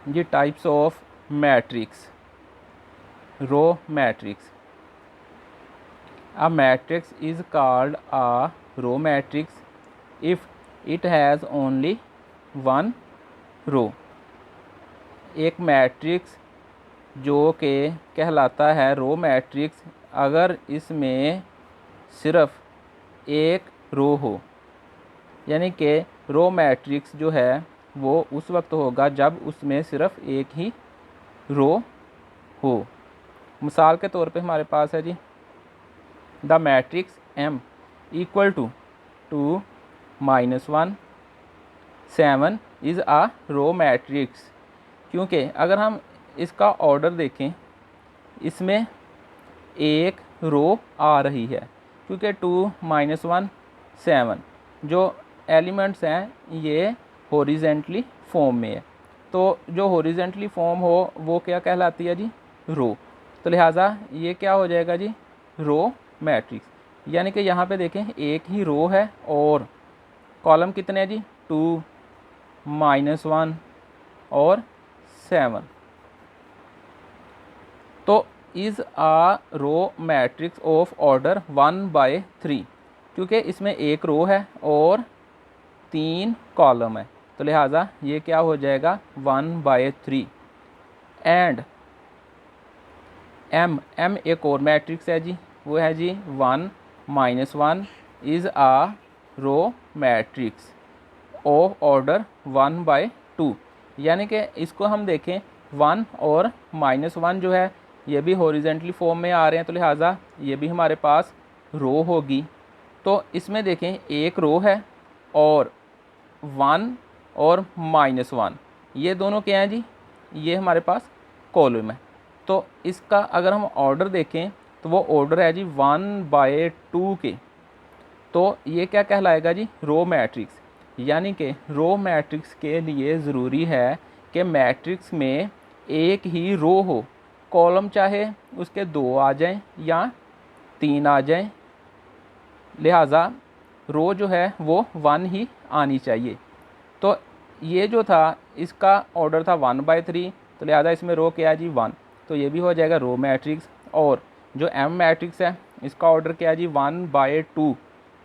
Ji types of matrix, row matrix. A matrix is called a row matrix if it has only one row। एक matrix जो कि कहलाता है row matrix अगर इसमें सिर्फ एक रो हो, यानी कि रो मैट्रिक्स जो है वो उस वक्त होगा जब उसमें सिर्फ एक ही रो हो। मिसाल के तौर पे हमारे पास है जी the matrix M equal to 2 -1 7 is a row matrix. क्योंकि अगर हम इसका ऑर्डर देखें, इसमें एक रो आ रही है, क्योंकि 2 -1 7 जो एलिमेंट्स हैं ये हॉरिजेंटली फॉर्म में है। तो जो हॉरिजेंटली फॉर्म हो वो क्या कहलाती है जी, रो। तो लिहाजा ये क्या हो जाएगा जी, रो मैट्रिक्स। यानी कि यहाँ पे देखें एक ही रो है और कॉलम कितने हैं जी, 2 -1 और 7। तो is a row matrix of order 1/3, क्योंकि इसमें एक रो है और 3 कॉलम है, तो लिहाजा ये क्या हो जाएगा 1/3। एंड M एक और मैट्रिक्स है जी, वो है जी 1 -1 is a row matrix of order 1/2। यानी कि इसको हम देखें 1 और -1 जो है ये भी हॉरिजेंटली फॉर्म में आ रहे हैं, तो लिहाजा ये भी हमारे पास रो होगी। तो इसमें देखें एक रो है और 1 और -1 ये दोनों क्या हैं जी, ये हमारे पास कॉलम है। तो इसका अगर हम ऑर्डर देखें तो वो ऑर्डर है जी 1/2 के। तो ये क्या कहलाएगा जी, रो मैट्रिक्स। यानी कि रो मैट्रिक्स के लिए ज़रूरी है कि मैट्रिक्स में एक ही रो हो, कॉलम चाहे उसके 2 आ जाएं या 3 आ जाएं, लिहाजा रो जो है वो 1 ही आनी चाहिए। तो ये जो था इसका ऑर्डर था 1/3, तो लिहाजा इसमें रो क्या है जी 1, तो ये भी हो जाएगा रो मैट्रिक्स। और जो M मैट्रिक्स है इसका ऑर्डर क्या है जी 1/2,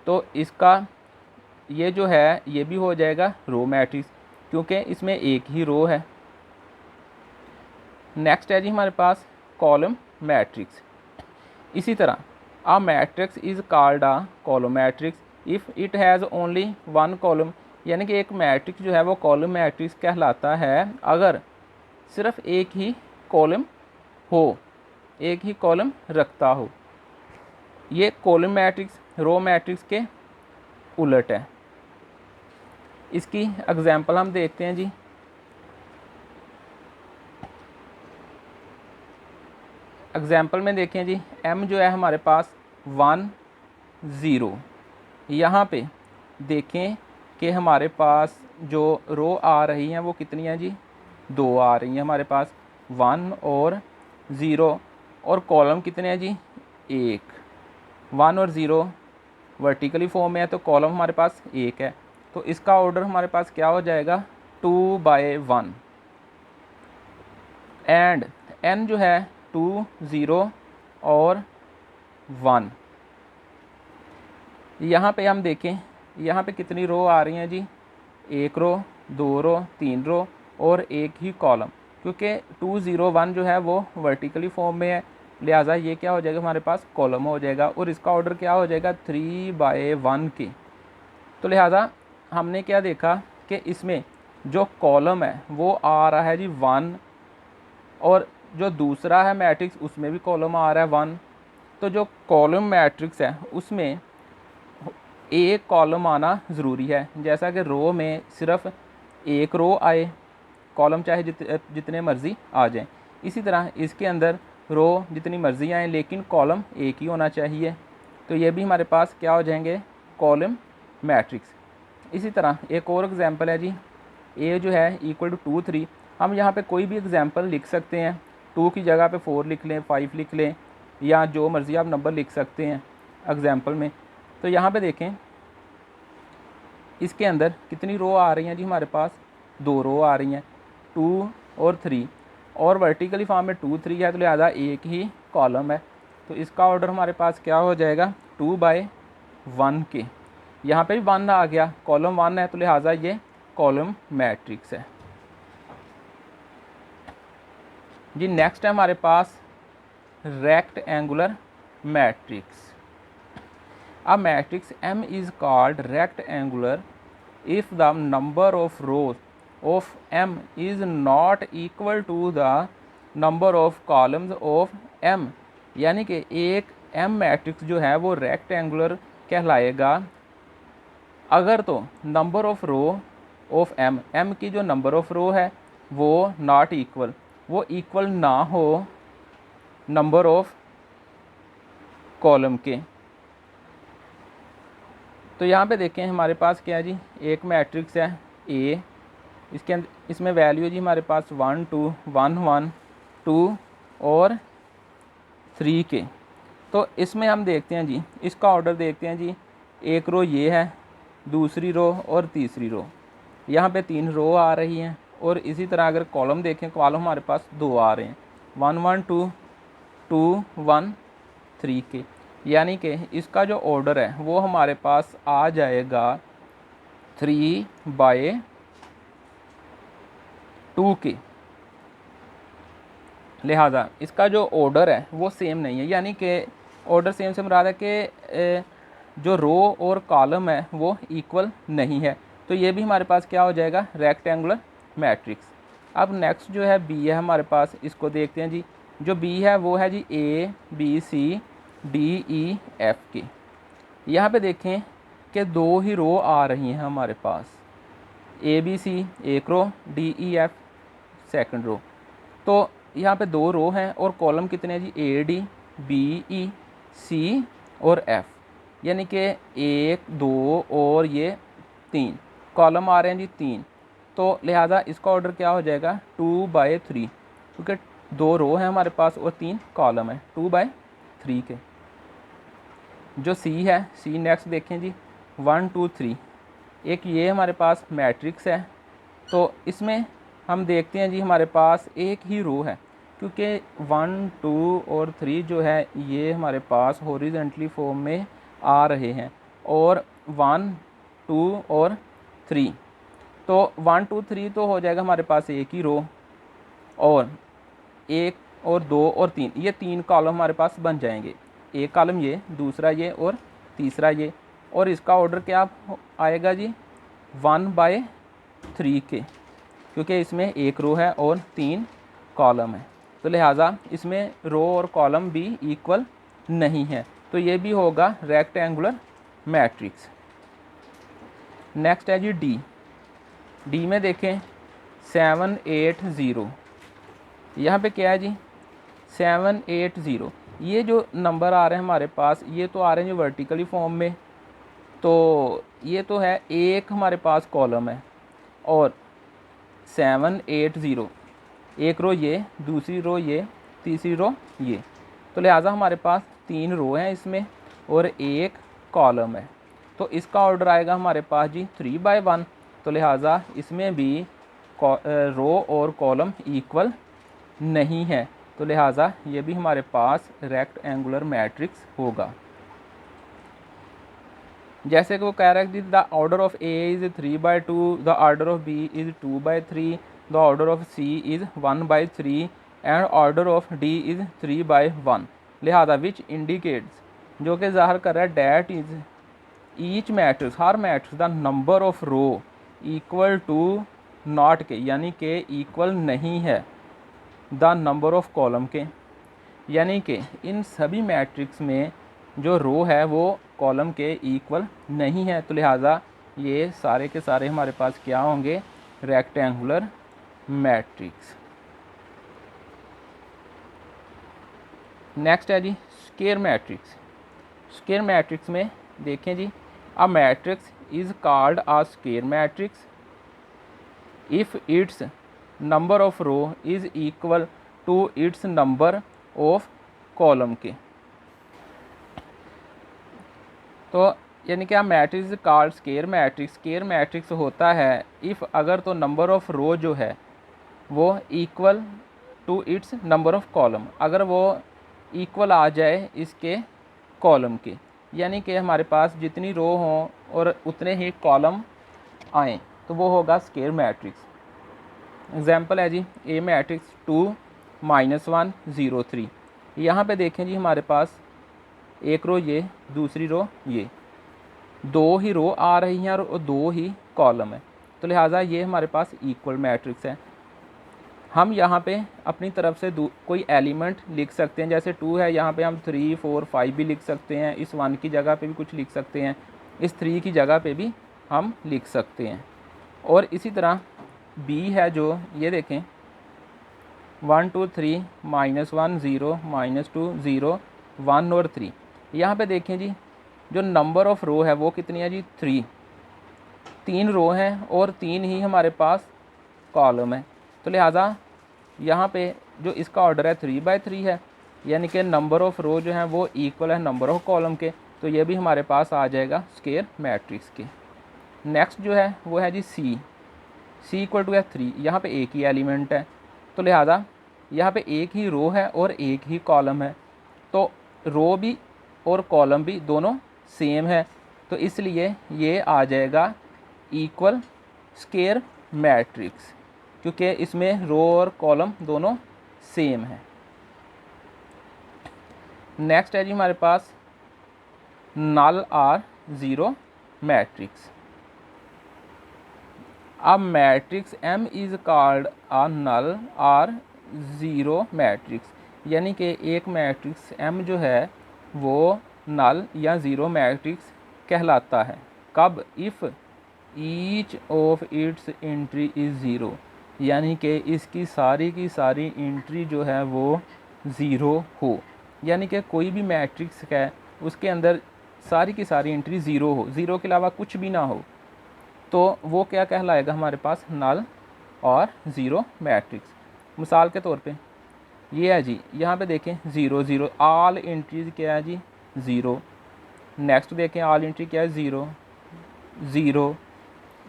तो इसका ये जो है ये भी हो जाएगा रो मैट्रिक्स, क्योंकि इसमें एक ही रो है। नेक्स्ट है जी हमारे पास कॉलम मैट्रिक्स। इसी तरह a matrix is called a column matrix if it has only one column. यानी कि एक मैट्रिक्स जो है वो कॉलम मैट्रिक्स कहलाता है अगर सिर्फ एक ही कॉलम हो, एक ही कॉलम रखता हो। ये कॉलम मैट्रिक्स रो मैट्रिक्स के उलट है। इसकी एग्जांपल हम देखते हैं जी। एग्जांपल में देखें जी, M जो है हमारे पास 1 0। यहाँ पे देखें कि हमारे पास जो रो आ रही हैं वो कितनी हैं जी, 2 आ रही हैं हमारे पास, 1 और 0। और कॉलम कितने हैं जी, 1। 1 और 0 वर्टिकली फॉर्म में है तो कॉलम हमारे पास 1 है, तो इसका ऑर्डर हमारे पास क्या हो जाएगा 2/1। एंड N जो है 2 0 और 1। यहाँ पे हम देखें यहाँ पे कितनी रो आ रही हैं जी, 1 रो, 2 रो, 3 रो और एक ही कॉलम, क्योंकि 2 0 1 जो है वो वर्टिकली फॉर्म में है, लिहाजा ये क्या हो जाएगा हमारे पास कॉलम हो जाएगा और इसका ऑर्डर क्या हो जाएगा 3/1 के। तो लिहाजा हमने क्या देखा कि इसमें जो कॉलम है वो आ रहा है जी 1 और जो दूसरा है मैट्रिक्स उसमें भी कॉलम आ रहा है 1। तो जो कॉलम मैट्रिक्स है उसमें एक कॉलम आना ज़रूरी है, जैसा कि रो में सिर्फ एक रो आए, कॉलम चाहे जितने मर्ज़ी आ जाएं। इसी तरह इसके अंदर रो जितनी मर्ज़ी आए लेकिन कॉलम एक ही होना चाहिए, तो ये भी हमारे पास क्या हो जाएंगे कॉलम मैट्रिक्स। इसी तरह एक और एग्जांपल है जी, ए जो है इक्वल टू 2 3। हम यहाँ पे कोई भी एग्जांपल लिख सकते हैं, 2 की जगह पे 4 लिख लें, 5 लिख लें या जो मर्ज़ी आप नंबर लिख सकते हैं एग्जांपल में। तो यहाँ पे देखें इसके अंदर कितनी रो आ रही हैं जी, हमारे पास 2 रो आ रही हैं, 2 और 3 और वर्टिकली फॉर्म में 2 3 है, तो लिहाजा एक ही कॉलम है। तो इसका ऑर्डर हमारे पास क्या हो जाएगा 2/1 के। यहाँ पे भी 1 आ गया, कॉलम 1 है, तो लिहाजा ये कॉलम मैट्रिक्स है जी। नेक्स्ट है हमारे पास rectangular matrix. A matrix M is called rectangular if the number of rows of M is not equal to the number of columns of M। यानी कि एक M मैट्रिक्स जो है वो रेक्टेंगुलर कहलाएगा अगर तो number of row of M की जो नंबर ऑफ रो है वो नॉट इक्वल, वो इक्वल ना हो नंबर ऑफ कॉलम के। तो यहाँ पे देखें हमारे पास क्या है जी, एक मैट्रिक्स है A, इसके अंदर इसमें वैल्यू जी हमारे पास 1 2 1 1 2 और 3 के। तो इसमें हम देखते हैं जी, इसका ऑर्डर देखते हैं जी। एक रो ये है, दूसरी रो और तीसरी रो, यहाँ पे 3 रो आ रही हैं। और इसी तरह अगर कॉलम देखें, कॉलम हमारे पास 2 आ रहे हैं, 1 1 2 2 1 3 के। यानी कि इसका जो ऑर्डर है वो हमारे पास आ जाएगा 3/2 के। लिहाजा इसका जो ऑर्डर है वो सेम नहीं है, यानी कि ऑर्डर सेम से मुराद है कि जो रो और कॉलम है वो इक्वल नहीं है। तो ये भी हमारे पास क्या हो जाएगा रेक्टेंगुलर मैट्रिक्स। अब नेक्स्ट जो है बी है हमारे पास, इसको देखते हैं जी। जो बी है वो है जी ABCDEF के। यहाँ पे देखें कि 2 ही रो आ रही हैं हमारे पास, ABC एक रो, DEF सेकंड रो। तो यहाँ पे 2 रो हैं और कॉलम कितने हैं जी AD BE C और F, यानी कि 1 2 और ये 3 कॉलम आ रहे हैं जी 3। तो लिहाजा इसका ऑर्डर क्या हो जाएगा 2/3, क्योंकि 2 रो हैं हमारे पास और 3 कॉलम है, 2/3 के। जो C है, C नेक्स्ट देखें जी 1 2 3, एक ये हमारे पास मैट्रिक्स है। तो इसमें हम देखते हैं जी हमारे पास एक ही रो है, क्योंकि 1 2 और 3 जो है ये हमारे पास हॉरिजॉन्टली फॉर्म में आ रहे हैं, और 1 2 और 3। तो 1 2 3 तो हो जाएगा हमारे पास एक ही रो, और 1 और 2 और 3 ये 3 कॉलम हमारे पास बन जाएंगे। एक कॉलम ये, दूसरा ये और तीसरा ये। और इसका ऑर्डर क्या आएगा जी 1/3 के, क्योंकि इसमें एक रो है और 3 कॉलम है। तो लिहाजा इसमें रो और कॉलम भी इक्वल नहीं है, तो ये भी होगा रेक्टेंगुलर मैट्रिक्स। नेक्स्ट है जी डी में देखें 7 8 0। यहाँ पे क्या है जी 7 8 0, ये जो नंबर आ रहे हैं हमारे पास ये तो आ रहे हैं जो वर्टिकली फॉर्म में। तो ये तो है एक हमारे पास कॉलम है, और 7 8 0 एक रो ये, दूसरी रो ये, तीसरी रो ये। तो लिहाजा हमारे पास 3 रो हैं इसमें और एक कॉलम है। तो इसका ऑर्डर आएगा हमारे पास जी 3/1। तो लिहाजा इसमें भी रो और कॉलम इक्वल नहीं है, तो लिहाजा ये भी हमारे पास रेक्टेंगुलर मैट्रिक्स होगा। जैसे कि वो कह रहा है कि the order of A is 3/2, the order of B is 2/3, the order of C is 1/3 and order of D is 3/1। लिहाजा विच इंडिकेट्स, जो कि ज़ाहिर कर रहा है डैट इज़ ईच मैट्रिक्स, हर matrix the number of row equal to not के, यानी कि इक्वल नहीं है द नंबर ऑफ कॉलम के। यानी कि इन सभी मैट्रिक्स में जो रो है वो कॉलम के इक्वल नहीं है, तो लिहाजा ये सारे के सारे हमारे पास क्या होंगे रेक्टेंगुलर मैट्रिक्स। नेक्स्ट है जी स्क्वायर मैट्रिक्स। स्क्वायर मैट्रिक्स में देखें जी a matrix is called a square matrix if its number of row is equal to its number of column के। तो यानी कि matrix called square matrix, square matrix होता है इफ़ अगर तो नंबर ऑफ रो जो है वो equal to its number of column, अगर वो इक्वल आ जाए इसके कॉलम के, यानी कि हमारे पास जितनी रो हों और उतने ही कॉलम आएँ, तो वो होगा स्क्वायर मैट्रिक्स। एग्जाम्पल है जी ए मैट्रिक्स 2 -1 0 3। यहाँ पे देखें जी हमारे पास एक रो ये, दूसरी रो ये, दो ही रो आ रही हैं और दो ही कॉलम है, तो लिहाजा ये हमारे पास इक्वल मैट्रिक्स है। हम यहाँ पे अपनी तरफ से कोई एलिमेंट लिख सकते हैं, जैसे 2 है यहाँ पे हम 3 4 5 भी लिख सकते हैं, इस 1 की जगह पे भी कुछ लिख सकते हैं, इस 3 की जगह पे भी हम लिख सकते हैं। और इसी तरह b है जो ये देखें 1 2 3 -1 0 -2 0 1 और 3। यहाँ पे देखें जी जो नंबर ऑफ़ रो है वो कितनी है जी 3, 3 रो हैं और 3 ही हमारे पास कॉलम है, तो लिहाजा यहाँ पे जो इसका ऑर्डर है 3/3 है, यानी कि नंबर ऑफ़ रो जो हैं वो इक्वल है नंबर ऑफ़ कॉलम के, तो ये भी हमारे पास आ जाएगा स्क्वायर मैट्रिक्स के। नेक्स्ट जो है वो है जी सी इक्वल टू है 3, यहाँ पे एक ही एलिमेंट है, तो लिहाजा यहाँ पे एक ही रो है और एक ही कॉलम है, तो रो भी और कॉलम भी दोनों सेम है, तो इसलिए ये आ जाएगा इक्वल स्क्वायर मैट्रिक्स, क्योंकि इसमें रो और कॉलम दोनों सेम है। नेक्स्ट है जी हमारे पास null or zero matrix. A matrix M is called a null or zero matrix, यानी कि एक मैट्रिक्स M जो है वो नल या ज़ीरो मैट्रिक्स कहलाता है। कब? If each of its entry is zero, यानी कि इसकी सारी की सारी एंट्री जो है वो ज़ीरो हो, यानी कि कोई भी मैट्रिक्स है उसके अंदर सारी की सारी एंट्री ज़ीरो हो, ज़ीरो के अलावा कुछ भी ना हो, तो वो क्या कहलाएगा हमारे पास नल और ज़ीरो मैट्रिक्स। मिसाल के तौर पे ये है जी, यहाँ पे देखें 0 0, ऑल एंट्रीज़ क्या है जी 0। नेक्स्ट देखें ऑल एंट्री क्या है 0 0,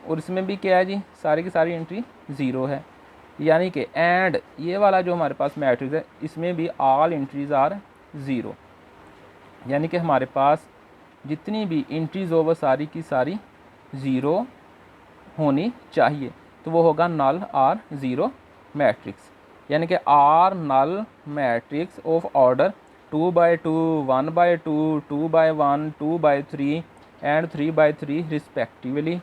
और इसमें भी क्या है जी सारी की सारी एंट्री 0 है, यानी कि एंड ये वाला जो हमारे पास मैट्रिक्स है इसमें भी ऑल एंट्रीज़ आर 0, यानी कि हमारे पास जितनी भी एंट्रीज़ हो वो सारी की सारी 0 होनी चाहिए, तो वो होगा नल आर ज़ीरो मैट्रिक्स, यानी कि are null matrix of order 2/2 1/2 2/1 2/3 and 3/3 respectively,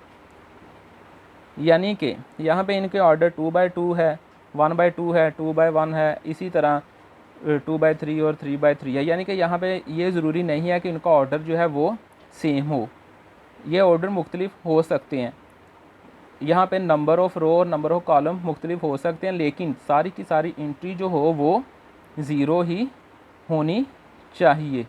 यानी कि यहाँ पे इनके ऑर्डर 2/2 है, 1/2 है, 2/1 है, इसी तरह 2/3 और 3/3 है, यानी कि यहाँ पे ये ज़रूरी नहीं है कि इनका ऑर्डर जो है वो सेम हो, ये ऑर्डर मुख्तलिफ हो सकते हैं। यहाँ पे नंबर ऑफ़ रो और नंबर ऑफ़ कॉलम मुख्तलिफ हो सकते हैं, लेकिन सारी की सारी एंट्री जो हो वो ज़ीरो ही होनी चाहिए।